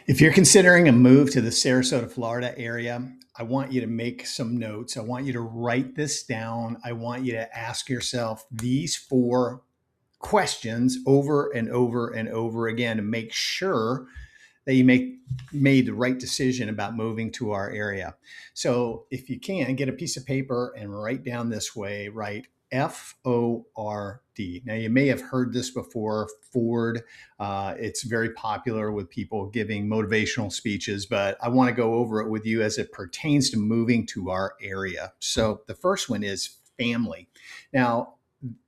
If you're considering a move to the Sarasota, Florida area, I want you to make some notes. I want you to write this down. I want you to ask yourself these four questions over and over and over again to make sure that you made the right decision about moving to our area. So if you can, get a piece of paper and write down this way, write FORD. Now, you may have heard this before, Ford. It's very popular with people giving motivational speeches, but I want to go over it with you as it pertains to moving to our area. So the first one is family. Now,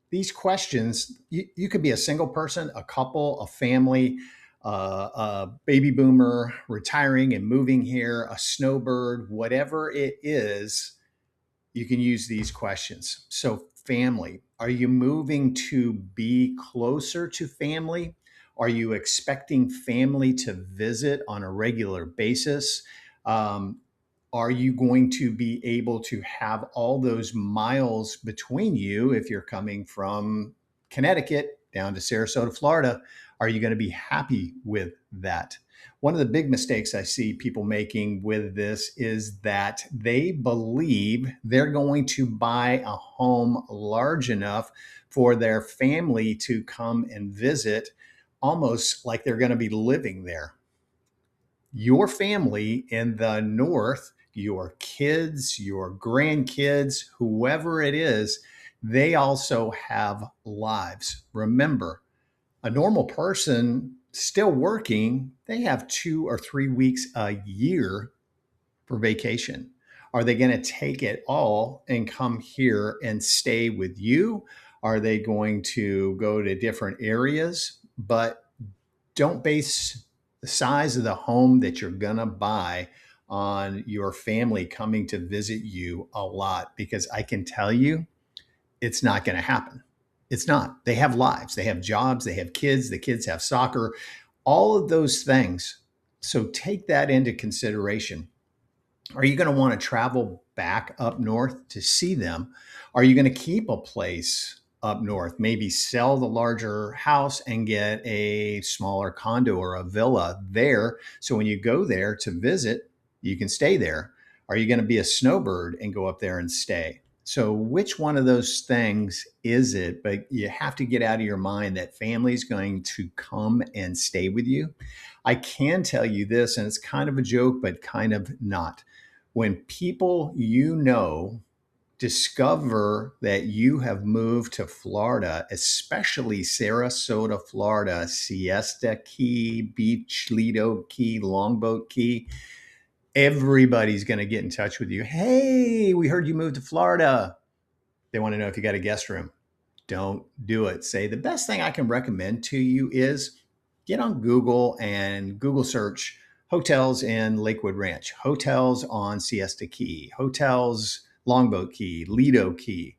these questions, you could be a single person, a couple, a family, a baby boomer retiring and moving here, a snowbird, whatever it is, you can use these questions. So, family, are you moving to be closer to family? Are you expecting family to visit on a regular basis? Um, are you going to be able to have all those miles between you if you're coming from Connecticut down to Sarasota, Florida? Are you going to be happy with that? One of the big mistakes I see people making with this is that they believe they're going to buy a home large enough for their family to come and visit, almost like they're going to be living there. Your family in the north, your kids, your grandkids, whoever it is, they also have lives. Remember, a normal person still working, they have 2 or 3 weeks a year for vacation. Are they going to take it all and come here and stay with you? Are they going to go to different areas? But don't base the size of the home that you're going to buy on your family coming to visit you a lot, because I can tell you it's not going to happen. It's not. They have lives, they have jobs, they have kids, the kids have soccer, all of those things. So take that into consideration. Are you going to want to travel back up north to see them? Are you going to keep a place up north? Maybe sell the larger house and get a smaller condo or a villa there. So when you go there to visit, you can stay there. Are you going to be a snowbird and go up there and stay? So, which one of those things is it? But you have to get out of your mind that family's going to come and stay with you. I can tell you this, and it's kind of a joke, but kind of not. When people discover that you have moved to Florida, especially Sarasota, Florida, Siesta Key, Beach, Lido Key, Longboat Key, everybody's going to get in touch with you. Hey, we heard you moved to Florida. They want to know if you got a guest room. Don't do it. Say the best thing I can recommend to you is get on Google and Google search hotels in Lakewood Ranch, hotels on Siesta Key, hotels Longboat Key, Lido Key.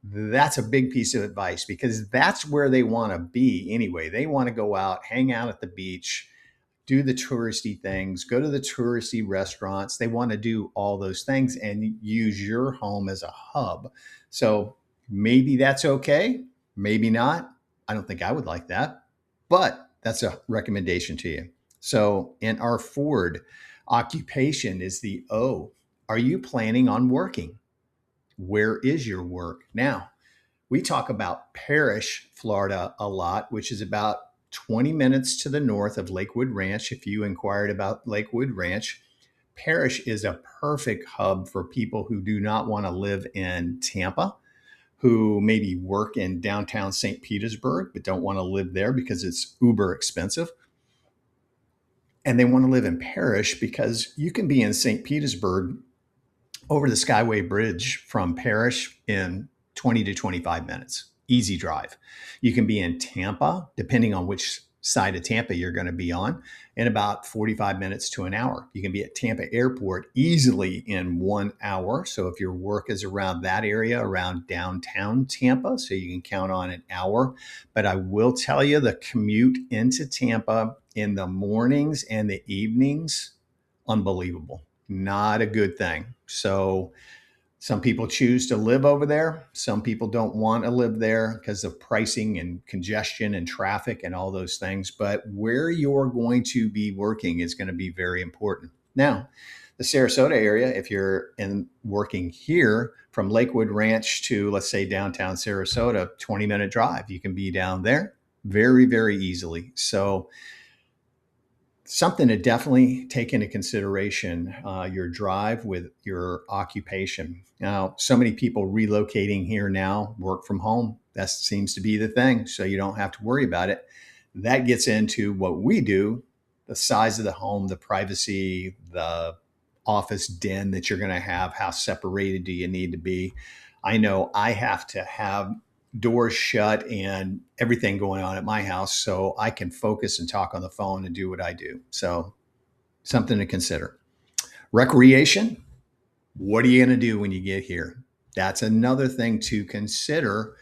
That's a big piece of advice because that's where they want to be anyway. They want to go out, hang out at the beach, do the touristy things, go to the touristy restaurants. They want to do all those things and use your home as a hub. So maybe that's okay. Maybe not. I don't think I would like that, but that's a recommendation to you. So in our Ford, occupation is the O. Are you planning on working? Where is your work? Now, we talk about Parrish, Florida a lot, which is about 20 minutes to the north of Lakewood Ranch. If you inquired about Lakewood Ranch, Parrish is a perfect hub for people who do not want to live in Tampa, who maybe work in downtown St. Petersburg, but don't want to live there because it's uber expensive. And they want to live in Parrish because you can be in St. Petersburg over the Skyway Bridge from Parrish in 20 to 25 minutes. Easy drive. You can be in Tampa, depending on which side of Tampa you're going to be on, in about 45 minutes to an hour. You can be at Tampa Airport easily in 1 hour. So if your work is around that area, around downtown Tampa, so you can count on an hour. But I will tell you the commute into Tampa in the mornings and the evenings, unbelievable. Not a good thing. So Some people choose to live over there. Some people don't want to live there because of pricing and congestion and traffic and all those things. But where you're going to be working is going to be very important. Now, the Sarasota area, if you're in working here from Lakewood Ranch to, let's say, downtown Sarasota, 20-minute drive, you can be down there very, very easily. So something to definitely take into consideration, your drive with your occupation. Now, so many people relocating here now work from home. That seems to be the thing. So you don't have to worry about it. That gets into what we do, the size of the home, the privacy, the office den that you're going to have. How separated do you need to be? I know I have to have doors shut and everything going on at my house so I can focus and talk on the phone and do what I do. So, something to consider. Recreation. What are you going to do when you get here? That's another thing to consider.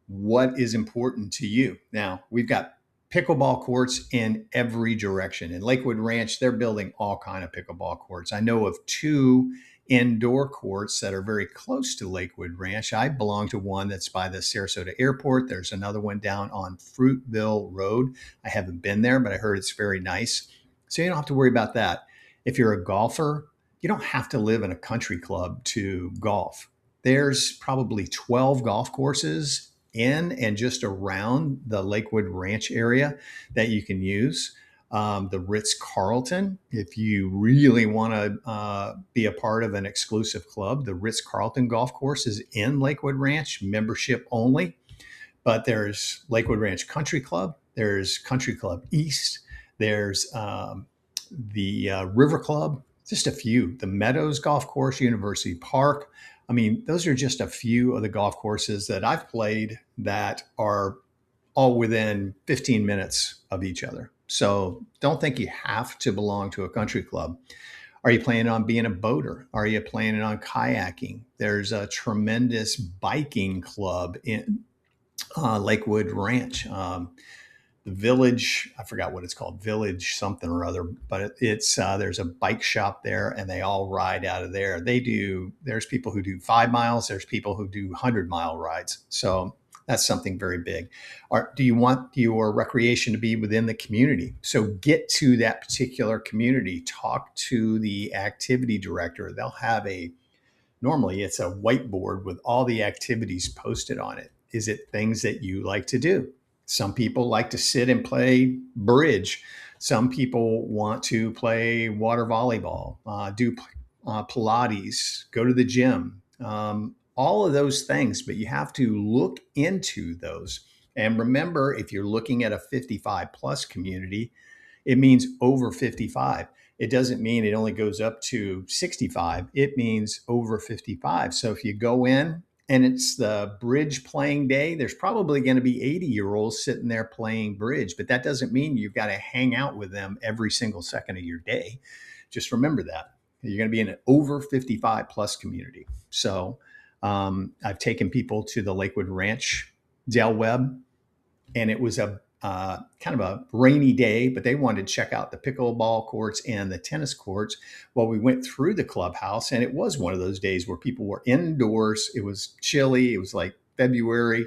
What is important to you? Now, we've got pickleball courts in every direction. In Lakewood Ranch, they're building all kind of pickleball courts. I know of two indoor courts that are very close to Lakewood Ranch. I belong to one that's by the Sarasota airport. There's another one down on Fruitville Road. I haven't been there, but I heard it's very nice. So you don't have to worry about that. If you're a golfer, you don't have to live in a country club to golf. There's probably 12 golf courses in and just around the Lakewood Ranch area that you can use. The Ritz-Carlton, if you really want to be a part of an exclusive club, the Ritz-Carlton golf course is in Lakewood Ranch, membership only. But there's Lakewood Ranch Country Club, there's Country Club East, there's the River Club, just a few. The Meadows Golf Course, University Park. I mean, those are just a few of the golf courses that I've played that are all within 15 minutes of each other. So don't think you have to belong to a country club. Are you planning on being a boater? Are you planning on kayaking? There's a tremendous biking club in Lakewood Ranch. The Village, I forgot what it's called, Village something or other, but it's there's a bike shop there and they all ride out of there. There's people who do 5 miles, there's people who do 100-mile rides. So that's something very big. Do you want your recreation to be within the community? So get to that particular community, talk to the activity director. They'll have normally it's a whiteboard with all the activities posted on it. Is it things that you like to do? Some people like to sit and play bridge. Some people want to play water volleyball, do Pilates, go to the gym, all of those things. But you have to look into those. And remember, if you're looking at a 55 plus community, it means over 55. It doesn't mean it only goes up to 65. It means over 55. So if you go in and it's the bridge playing day, there's probably going to be 80-year-olds sitting there playing bridge, but that doesn't mean you've got to hang out with them every single second of your day. Just remember that. You're going to be in an over 55 plus community. So I've taken people to the Lakewood Ranch, Del Webb, and it was a kind of a rainy day, but they wanted to check out the pickleball courts and the tennis courts. Well, we went through the clubhouse, and it was one of those days where people were indoors. It was chilly. It was like February,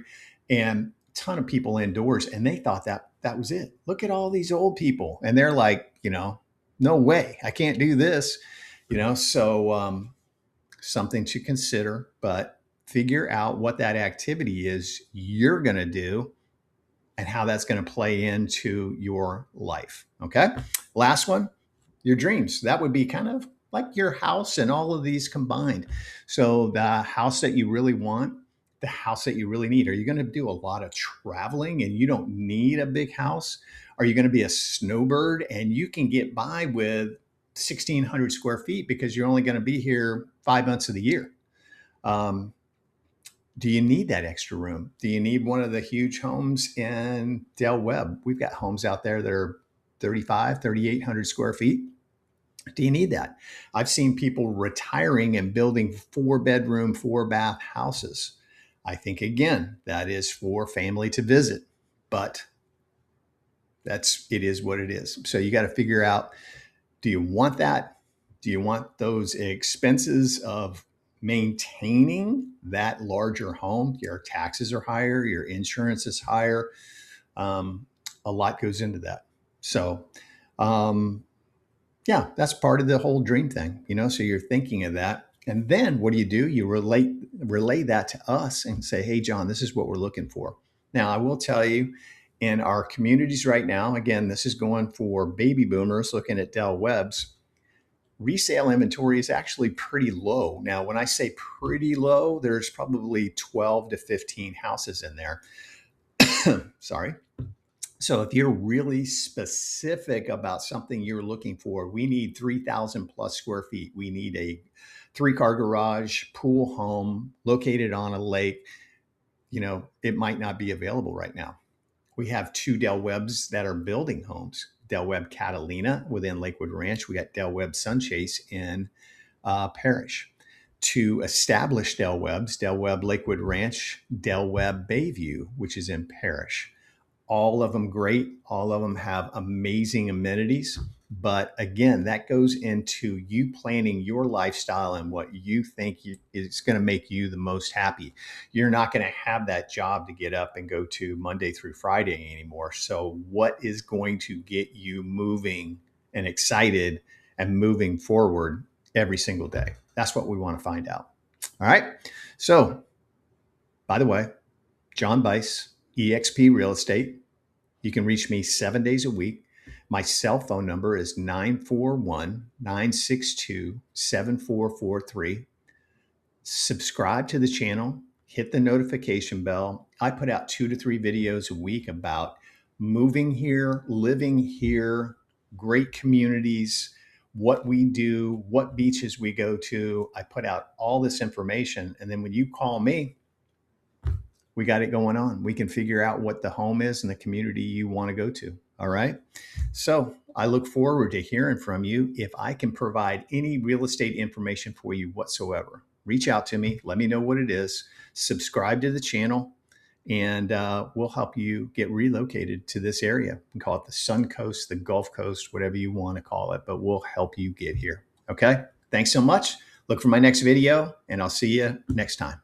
and a ton of people indoors, and they thought that was it. Look at all these old people, and they're like, no way, I can't do this, So something to consider, but figure out what that activity is you're going to do and how that's going to play into your life. Okay. Last one, your dreams. That would be kind of like your house and all of these combined. So the house that you really want, the house that you really need. Are you going to do a lot of traveling and you don't need a big house? Are you going to be a snowbird and you can get by with 1,600 square feet because you're only going to be here 5 months of the year? Do you need that extra room? Do you need one of the huge homes in Del Webb? We've got homes out there that are 3,800 square feet. Do you need that? I've seen people retiring and building 4-bedroom, 4-bath houses. I think, again, that is for family to visit, but it is what it is. So you got to figure out, do you want that? Do you want those expenses of maintaining that larger home, your taxes are higher, your insurance is higher. A lot goes into that. So, um, yeah, that's part of the whole dream thing, So you're thinking of that. And then what do? You relay that to us and say, hey, John, this is what we're looking for. Now, I will tell you, in our communities right now, again, this is going for baby boomers looking at Del Webb's. Resale inventory is actually pretty low. Now, when I say pretty low, there's probably 12 to 15 houses in there. Sorry. So if you're really specific about something you're looking for, we need 3,000 plus square feet. We need a 3-car garage, pool home located on a lake. It might not be available right now. We have 2 Del Webbs that are building homes. Del Webb Catalina within Lakewood Ranch. We got Del Webb Sunchase in Parish. 2 established Del Webbs, Del Webb Lakewood Ranch, Del Webb Bayview, which is in Parish. All of them great. All of them have amazing amenities. But again, that goes into you planning your lifestyle and what you think is going to make you the most happy. You're not going to have that job to get up and go to Monday through Friday anymore. So what is going to get you moving and excited and moving forward every single day? That's what we want to find out. All right. So, by the way, John Bice, eXp Real Estate. You can reach me 7 days a week. My cell phone number is 941-962-7443. Subscribe to the channel, hit the notification bell. I put out 2 to 3 videos a week about moving here, living here, great communities, what we do, what beaches we go to. I put out all this information. And then when you call me, we got it going on. We can figure out what the home is and the community you want to go to. All right. So I look forward to hearing from you. If I can provide any real estate information for you whatsoever, reach out to me. Let me know what it is. Subscribe to the channel, and we'll help you get relocated to this area. We can call it the Sun Coast, the Gulf Coast, whatever you want to call it, but we'll help you get here. Okay. Thanks so much. Look for my next video, and I'll see you next time.